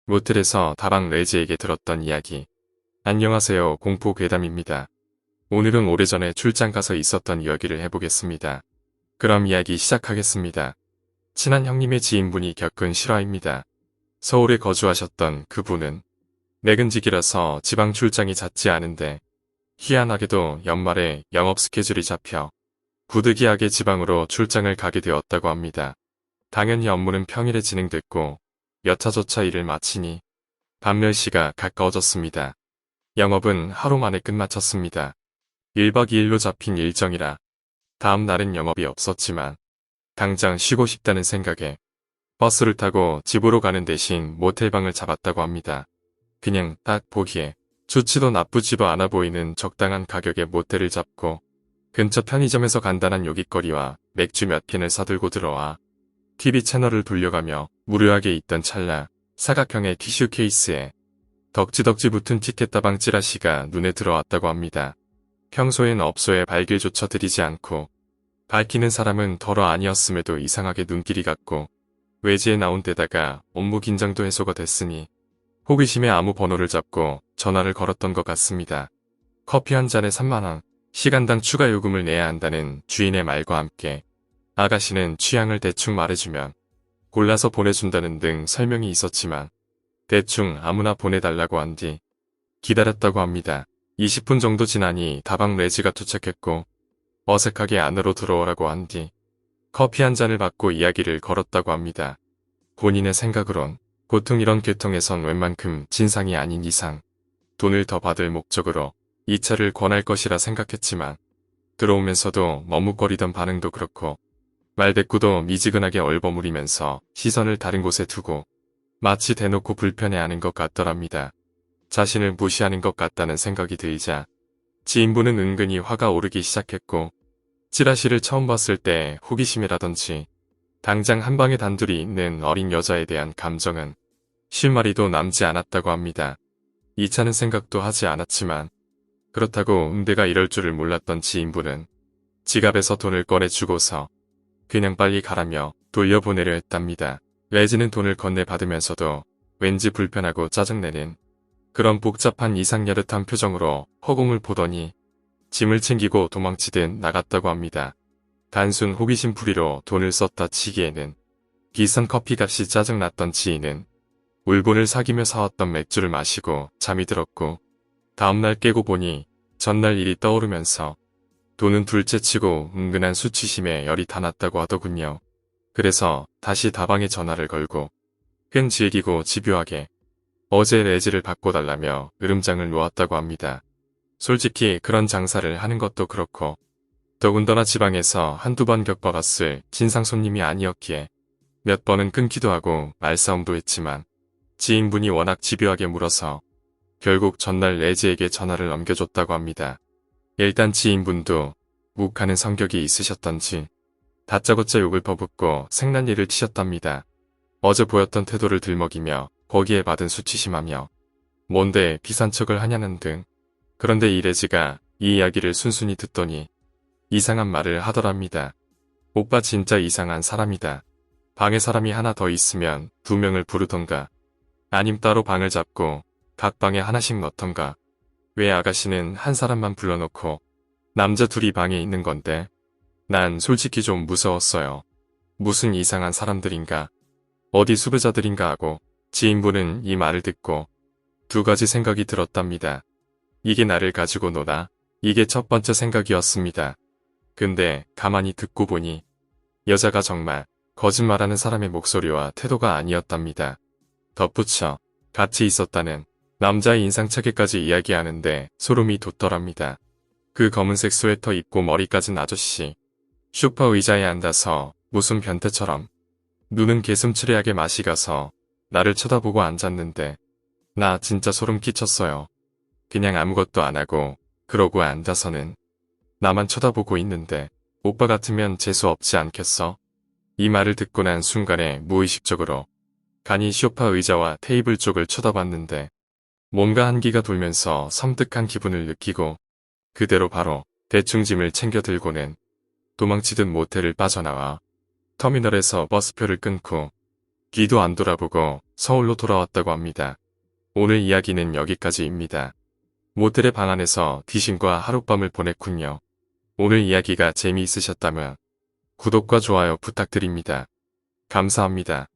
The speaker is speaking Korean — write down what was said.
모텔에서 다방 레지에게 들었던 이야기. 안녕하세요, 공포 괴담입니다. 오늘은 오래전에 출장 가서 있었던 이야기를 해보겠습니다. 그럼 이야기 시작하겠습니다. 친한 형님의 지인분이 겪은 실화입니다. 서울에 거주하셨던 그분은 내근직이라서 지방 출장이 잦지 않은데 희한하게도 연말에 영업 스케줄이 잡혀 부득이하게 지방으로 출장을 가게 되었다고 합니다. 당연히 업무는 평일에 진행됐고 여차저차 일을 마치니 밤 10시가 가까워졌습니다. 영업은 하루 만에 끝마쳤습니다. 1박 2일로 잡힌 일정이라 다음 날은 영업이 없었지만 당장 쉬고 싶다는 생각에 버스를 타고 집으로 가는 대신 모텔방을 잡았다고 합니다. 그냥 딱 보기에 좋지도 나쁘지도 않아 보이는 적당한 가격의 모텔을 잡고 근처 편의점에서 간단한 요깃거리와 맥주 몇 캔을 사들고 들어와 TV 채널을 돌려가며 무료하게 있던 찰나 사각형의 티슈 케이스에 덕지덕지 붙은 티켓 다방 찌라시가 눈에 들어왔다고 합니다. 평소엔 업소에 발길조차 들이지 않고 밝히는 사람은 덜어 아니었음에도 이상하게 눈길이 갔고 외지에 나온 데다가 업무 긴장도 해소가 됐으니 호기심에 아무 번호를 잡고 전화를 걸었던 것 같습니다. 커피 한 잔에 3만원, 시간당 추가 요금을 내야 한다는 주인의 말과 함께 아가씨는 취향을 대충 말해주면 골라서 보내준다는 등 설명이 있었지만 대충 아무나 보내달라고 한 뒤 기다렸다고 합니다. 20분 정도 지나니 다방 레지가 도착했고 어색하게 안으로 들어오라고 한 뒤 커피 한 잔을 받고 이야기를 걸었다고 합니다. 본인의 생각으론 보통 이런 계통에선 웬만큼 진상이 아닌 이상 돈을 더 받을 목적으로 이 차를 권할 것이라 생각했지만 들어오면서도 머뭇거리던 반응도 그렇고 말대꾸도 미지근하게 얼버무리면서 시선을 다른 곳에 두고 마치 대놓고 불편해하는 것 같더랍니다. 자신을 무시하는 것 같다는 생각이 들자 지인분은 은근히 화가 오르기 시작했고 찌라시를 처음 봤을 때 호기심이라든지 당장 한 방에 단둘이 있는 어린 여자에 대한 감정은 실마리도 남지 않았다고 합니다. 이 차는 생각도 하지 않았지만 그렇다고 응대가 이럴 줄을 몰랐던 지인분은 지갑에서 돈을 꺼내주고서 그냥 빨리 가라며 돌려보내려 했답니다. 레지는 돈을 건네받으면서도 왠지 불편하고 짜증내는 그런 복잡한 이상야릇한 표정으로 허공을 보더니 짐을 챙기고 도망치듯 나갔다고 합니다. 단순 호기심풀이로 돈을 썼다 치기에는 비싼 커피값이 짜증났던 지인은 울분을 사귀며 사왔던 맥주를 마시고 잠이 들었고 다음날 깨고 보니 전날 일이 떠오르면서 돈은 둘째치고 은근한 수치심에 열이 다 났다고 하더군요. 그래서 다시 다방에 전화를 걸고 끈질기고 집요하게 어제 레지를 바꿔달라며 으름장을 놓았다고 합니다. 솔직히 그런 장사를 하는 것도 그렇고 더군다나 지방에서 한두 번 겪어봤을 진상 손님이 아니었기에 몇 번은 끊기도 하고 말싸움도 했지만 지인분이 워낙 집요하게 물어서 결국 전날 레지에게 전화를 넘겨줬다고 합니다. 일단 지인분도 욱하는 성격이 있으셨던지 다짜고짜 욕을 퍼붓고 생난리를 치셨답니다. 어제 보였던 태도를 들먹이며 거기에 받은 수치심하며 뭔데 비싼 척을 하냐는 등. 그런데 이 레지가 이 이야기를 순순히 듣더니 이상한 말을 하더랍니다. 오빠 진짜 이상한 사람이다. 방에 사람이 하나 더 있으면 2명을 부르던가 아님 따로 방을 잡고 각 방에 하나씩 넣던가 왜 아가씨는 한 사람만 불러놓고 남자 둘이 방에 있는 건데 난 솔직히 좀 무서웠어요. 무슨 이상한 사람들인가 어디 수배자들인가 하고 지인분은 이 말을 듣고 두 가지 생각이 들었답니다. 이게 나를 가지고 노나? 이게 첫 번째 생각이었습니다. 근데 가만히 듣고 보니 여자가 정말 거짓말하는 사람의 목소리와 태도가 아니었답니다. 덧붙여 같이 있었다는 남자의 인상착의까지 이야기하는데 소름이 돋더랍니다. 그 검은색 스웨터 입고 머리 까진 아저씨. 소파 의자에 앉아서 무슨 변태처럼 눈은 개슴츠레하게 맛이 가서 나를 쳐다보고 앉았는데 나 진짜 소름 끼쳤어요. 그냥 아무것도 안 하고 그러고 앉아서는 나만 쳐다보고 있는데 오빠 같으면 재수 없지 않겠어? 이 말을 듣고 난 순간에 무의식적으로 간이 소파 의자와 테이블 쪽을 쳐다봤는데 뭔가 한기가 돌면서 섬뜩한 기분을 느끼고 그대로 바로 대충 짐을 챙겨 들고는 도망치듯 모텔을 빠져나와 터미널에서 버스표를 끊고 뒤도 안 돌아보고 서울로 돌아왔다고 합니다. 오늘 이야기는 여기까지입니다. 모텔의 방 안에서 귀신과 하룻밤을 보냈군요. 오늘 이야기가 재미있으셨다면 구독과 좋아요 부탁드립니다. 감사합니다.